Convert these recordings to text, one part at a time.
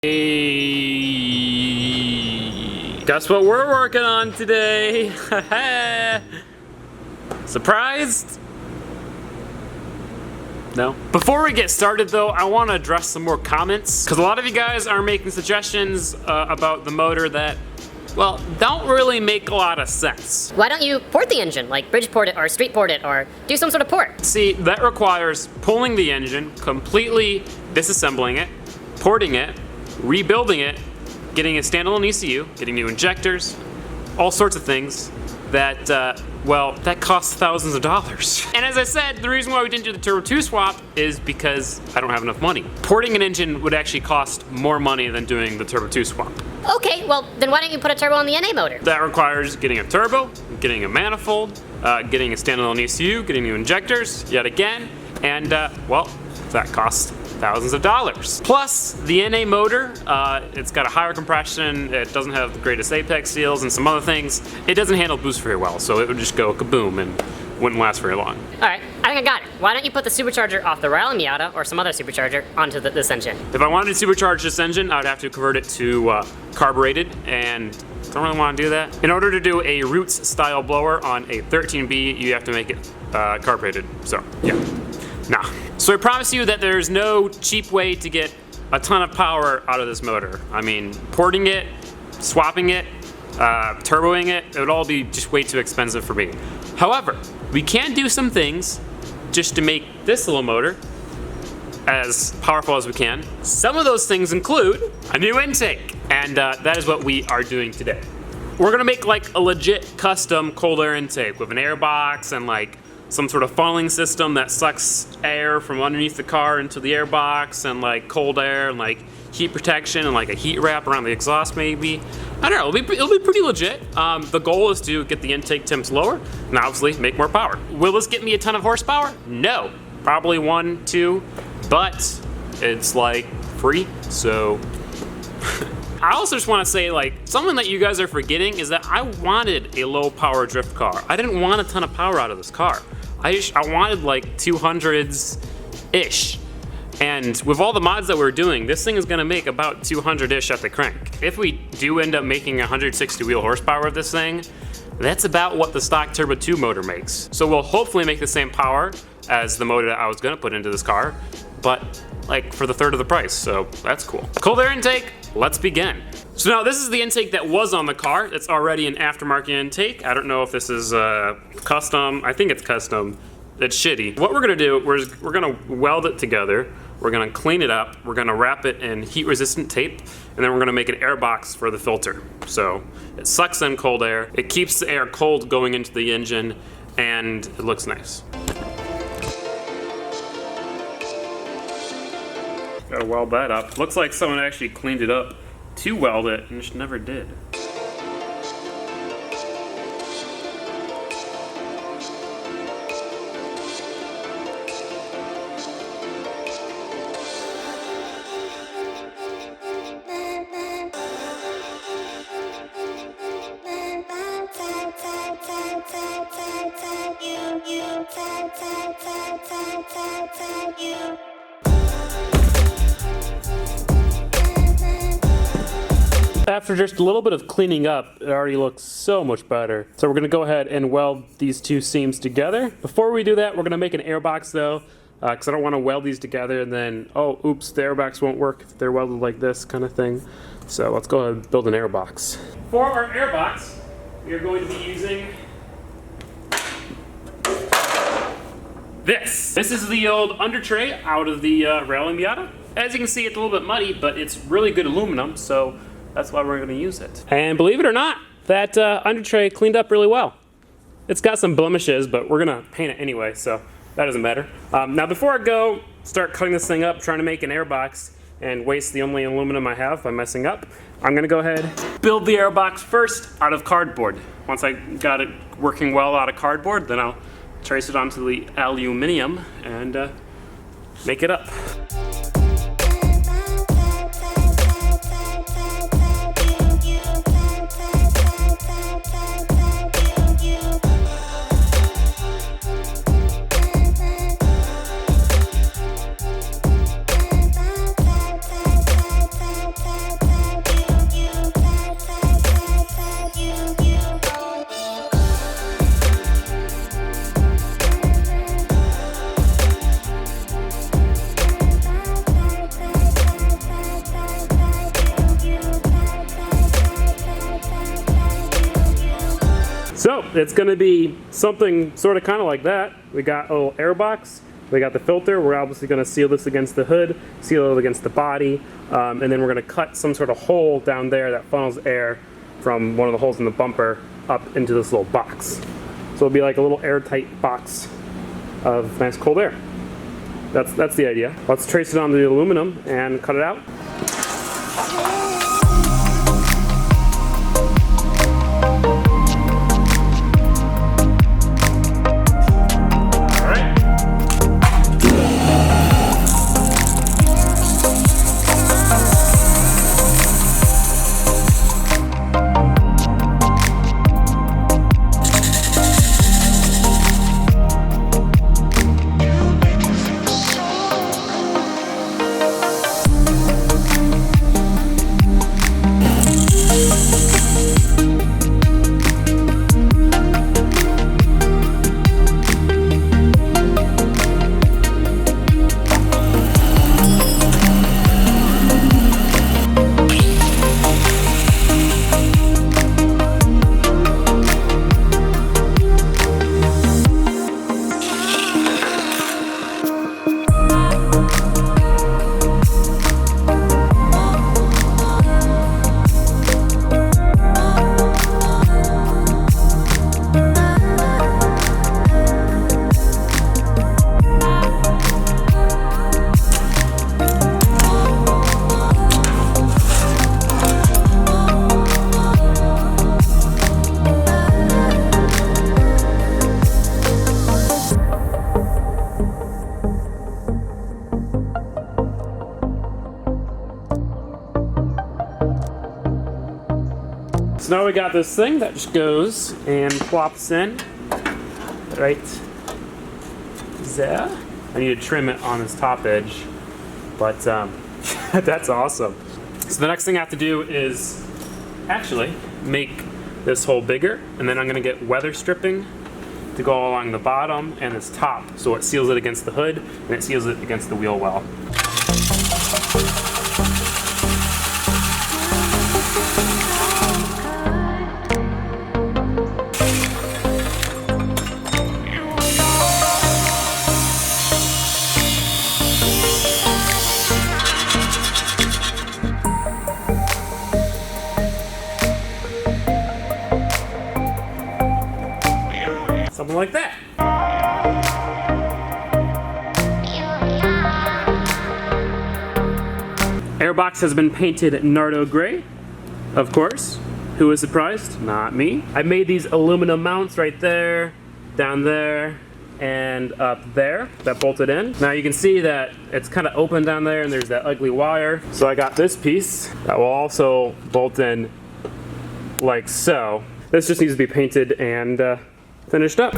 Hey, guess what we're working on today? Surprised? No? Before we get started though, I want to address some more comments, because a lot of you guys are making suggestions about the motor that, well, don't really make a lot of sense. Why don't you port the engine, like bridge port it or street port it or do some sort of port? See, that requires pulling the engine, completely disassembling it, porting it, rebuilding it, getting a standalone ECU, getting new injectors, all sorts of things that, well, that costs thousands of dollars. And as I said, the reason why we didn't do the Turbo 2 swap is because I don't have enough money. Porting an engine would actually cost more money than doing the Turbo 2 swap. Okay, well, then why don't you put a turbo on the NA motor? That requires getting a turbo, getting a manifold, getting a standalone ECU, getting new injectors, yet again, and, well, that costs thousands of dollars. Plus, the NA motor, it's got a higher compression, it doesn't have the greatest apex seals and some other things. It doesn't handle boost very well, so it would just go kaboom and wouldn't last very long. Alright, I think I got it. Why don't you put the supercharger off the Riley Miata or some other supercharger onto this engine? If I wanted to supercharge this engine, I would have to convert it to carbureted, and I don't really want to do that. In order to do a Roots style blower on a 13B, you have to make it carbureted, so yeah. Nah. So I promise you that there's no cheap way to get a ton of power out of this motor. I mean, porting it, swapping it, turboing it, it would all be just way too expensive for me. However, we can do some things just to make this little motor as powerful as we can. Some of those things include a new intake, and that is what we are doing today. We're gonna make like a legit custom cold air intake with an air box and like some sort of funneling system that sucks air from underneath the car into the air box, and like cold air and like heat protection and like a heat wrap around the exhaust maybe. I don't know, it'll be pretty legit. The goal is to get the intake temps lower and obviously make more power. Will this get me a ton of horsepower? No, probably 1, 2, but it's like free, so. I also just want to say, like, something that you guys are forgetting is that I wanted a low power drift car. I didn't want a ton of power out of this car. I wanted like 200s-ish. And with all the mods that we're doing, this thing is gonna make about 200-ish at the crank. If we do end up making 160 wheel horsepower with this thing, that's about what the stock Turbo 2 motor makes. So we'll hopefully make the same power as the motor that I was gonna put into this car, but like for the third of the price, so that's cool. Cold air intake, let's begin. So now this is the intake that was on the car. It's already an aftermarket intake. I don't know if this is custom. I think it's custom. It's shitty. What we're gonna do, we're gonna weld it together. We're gonna clean it up. We're gonna wrap it in heat resistant tape, and then we're gonna make an air box for the filter. So it sucks in cold air. It keeps the air cold going into the engine, and it looks nice. Gotta weld that up. Looks like someone actually cleaned it up to weld it and just never did. After just a little bit of cleaning up, it already looks so much better. So we're gonna go ahead and weld these two seams together. Before we do that, we're gonna make an air box though, because I don't wanna weld these together and then, oh, oops, the air box won't work if they're welded like this kind of thing. So let's go ahead and build an air box. For our air box, we are going to be using this. This is the old under tray out of the Riley Miata. As you can see, it's a little bit muddy, but it's really good aluminum, so that's why we're gonna use it. And believe it or not, that under tray cleaned up really well. It's got some blemishes, but we're gonna paint it anyway, so that doesn't matter. Now before I go start cutting this thing up, trying to make an air box, and waste the only aluminum I have by messing up, I'm gonna go ahead, build the air box first out of cardboard. Once I got it working well out of cardboard, then I'll trace it onto the aluminum and make it up. it's gonna be something sort of kind of like that. We got a little air box. We got the filter. We're obviously gonna seal this against the hood, seal it against the body, and then we're gonna cut some sort of hole down there that funnels air from one of the holes in the bumper up into this little box. So it'll be like a little airtight box of nice cold air. That's the idea. Let's trace it on the aluminum and cut it out. So now we got this thing that just goes and plops in right there. I need to trim it on this top edge, but that's awesome. So the next thing I have to do is actually make this hole bigger, and then I'm gonna get weather stripping to go along the bottom and this top, so it seals it against the hood and it seals it against the wheel well. Something like that. Airbox has been painted Nardo gray, of course. Who was surprised? Not me. I made these aluminum mounts right there, down there, and up there that bolted in. Now you can see that it's kind of open down there and there's that ugly wire. So I got this piece that will also bolt in like so. This just needs to be painted and finished up.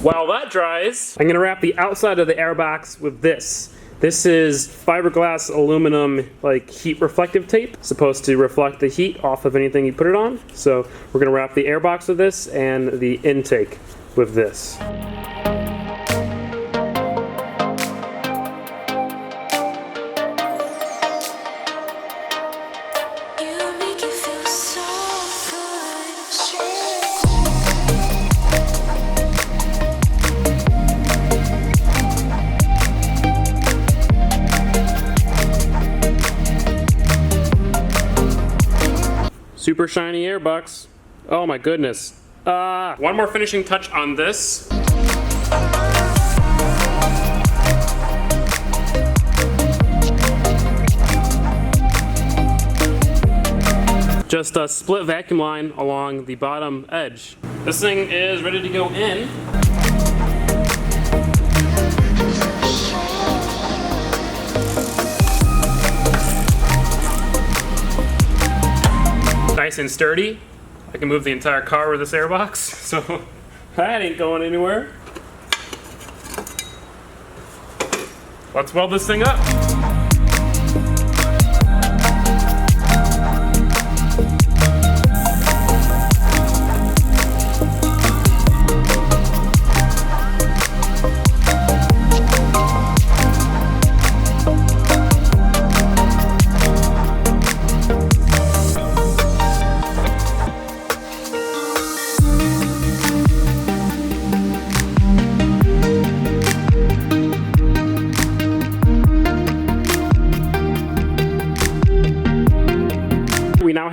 While that dries, I'm gonna wrap the outside of the airbox with this. This is fiberglass aluminum like heat reflective tape, supposed to reflect the heat off of anything you put it on. So we're gonna wrap the airbox with this and the intake with this. Super shiny airbox. Oh my goodness. One more finishing touch on this. Just a split vacuum line along the bottom edge. This thing is ready to go in. Nice and sturdy. I can move the entire car with this airbox, so that ain't going anywhere. Let's weld this thing up.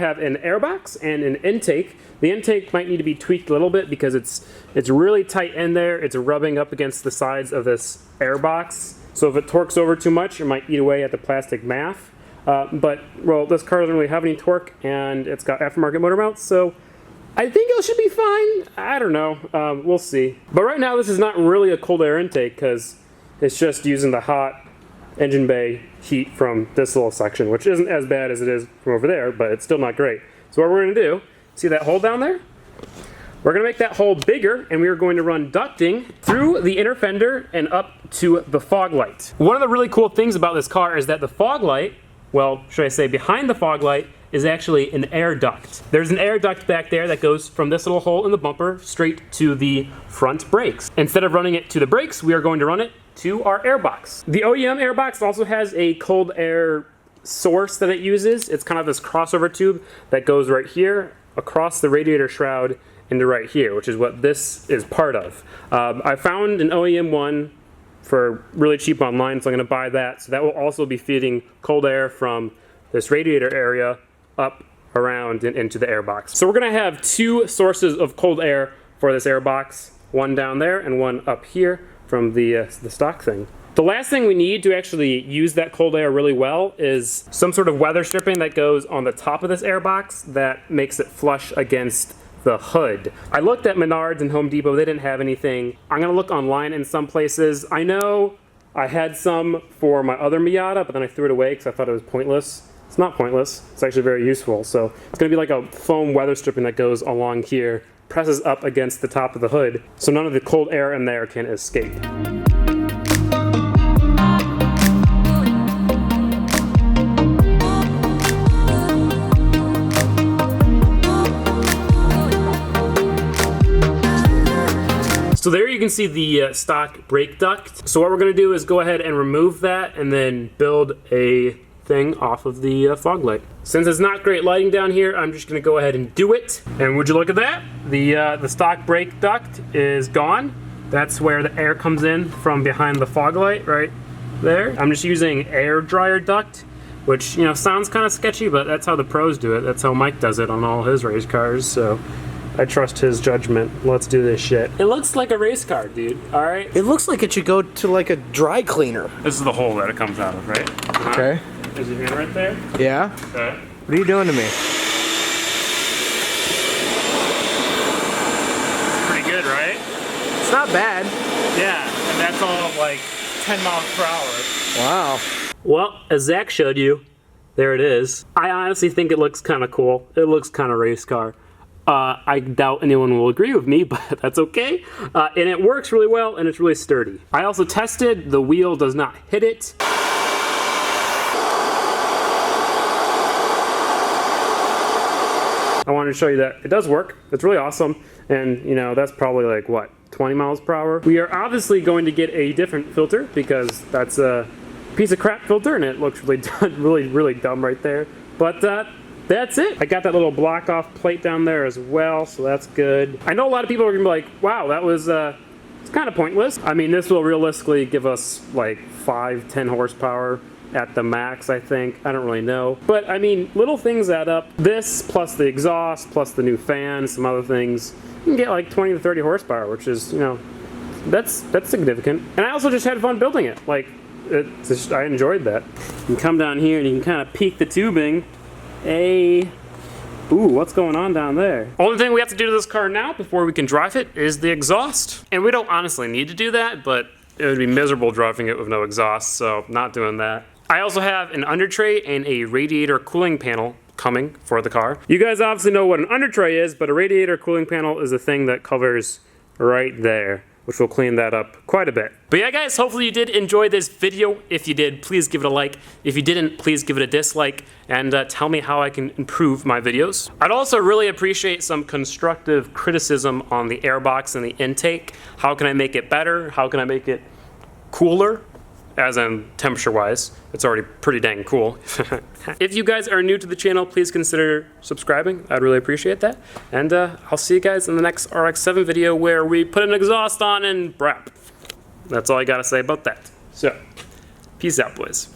have an airbox and an intake. The intake might need to be tweaked a little bit because it's really tight in there. It's rubbing up against the sides of this airbox. So if it torques over too much, it might eat away at the plastic math. But, well, this car doesn't really have any torque, and it's got aftermarket motor mounts, so I think it should be fine. I don't know. We'll see. But right now, this is not really a cold air intake because it's just using the hot engine bay heat from this little section, which isn't as bad as it is from over there, but it's still not great. So what we're going to do, see that hole down there? We're going to make that hole bigger, and we are going to run ducting through the inner fender and up to the fog light. One of the really cool things about this car is that the fog light, well, should I say behind the fog light, is actually an air duct. There's an air duct back there that goes from this little hole in the bumper straight to the front brakes. Instead of running it to the brakes, we are going to run it to our airbox. The OEM airbox also has a cold air source that it uses. It's kind of this crossover tube that goes right here across the radiator shroud into right here, which is what this is part of. I found an OEM one for really cheap online, so I'm going to buy that. So that will also be feeding cold air from this radiator area up, around, and into the airbox. So we're going to have two sources of cold air for this airbox, one down there and one up here from the stock thing. The last thing we need to actually use that cold air really well is some sort of weather stripping that goes on the top of this airbox that makes it flush against the hood. I looked at Menards and Home Depot, they didn't have anything. I'm gonna look online in some places. I know I had some for my other Miata, but then I threw it away because I thought it was pointless. It's not pointless, it's actually very useful. So it's gonna be like a foam weather stripping that goes along here, presses up against the top of the hood, so none of the cold air in there can escape. So there you can see the stock brake duct. So what we're going to do is go ahead and remove that and then build a thing off of the fog light. Since it's not great lighting down here, I'm just going to go ahead and do it. And would you look at that? The stock brake duct is gone. That's where the air comes in from behind the fog light right there. I'm just using air dryer duct, which, you know, sounds kind of sketchy, but that's how the pros do it. That's how Mike does it on all his race cars. So I trust his judgment. Let's do this shit. It looks like a race car, dude. All right. It looks like it should go to like a dry cleaner. This is the hole that it comes out of, right? Okay. Is your hand right there? Yeah? Okay. What are you doing to me? Pretty good, right? It's not bad. Yeah, and that's all like 10 miles per hour. Wow. Well, as Zach showed you, there it is. I honestly think it looks kind of cool. It looks kind of race car. I doubt anyone will agree with me, but that's okay. And it works really well, and it's really sturdy. I also tested, the wheel does not hit it. I wanted to show you that it does work. It's really awesome. And, you know, that's probably like, what, 20 miles per hour? We are obviously going to get a different filter because that's a piece of crap filter, and it looks really, really dumb right there. But, that's it. I got that little block off plate down there as well, so that's good. I know a lot of people are gonna be like, wow, that was, it's kind of pointless. I mean, this will realistically give us like 5-10 horsepower at the max, I think. I don't really know. But I mean, little things add up. This plus the exhaust, plus the new fan, some other things, you can get like 20 to 30 horsepower, which is, you know, that's significant. And I also just had fun building it. Like, I enjoyed that. You can come down here and you can kind of peek the tubing. Ooh, what's going on down there? Only thing we have to do to this car now before we can drive it is the exhaust. And we don't honestly need to do that, but it would be miserable driving it with no exhaust, so not doing that. I also have an under tray and a radiator cooling panel coming for the car. You guys obviously know what an under tray is, but a radiator cooling panel is a thing that covers right there, which will clean that up quite a bit. But yeah, guys, hopefully you did enjoy this video. If you did, please give it a like. If you didn't, please give it a dislike, and tell me how I can improve my videos. I'd also really appreciate some constructive criticism on the airbox and the intake. How can I make it better? How can I make it cooler? As in temperature-wise, it's already pretty dang cool. If you guys are new to the channel, please consider subscribing. I'd really appreciate that. And I'll see you guys in the next RX7 video where we put an exhaust on and brap. That's all I gotta say about that. So, peace out, boys.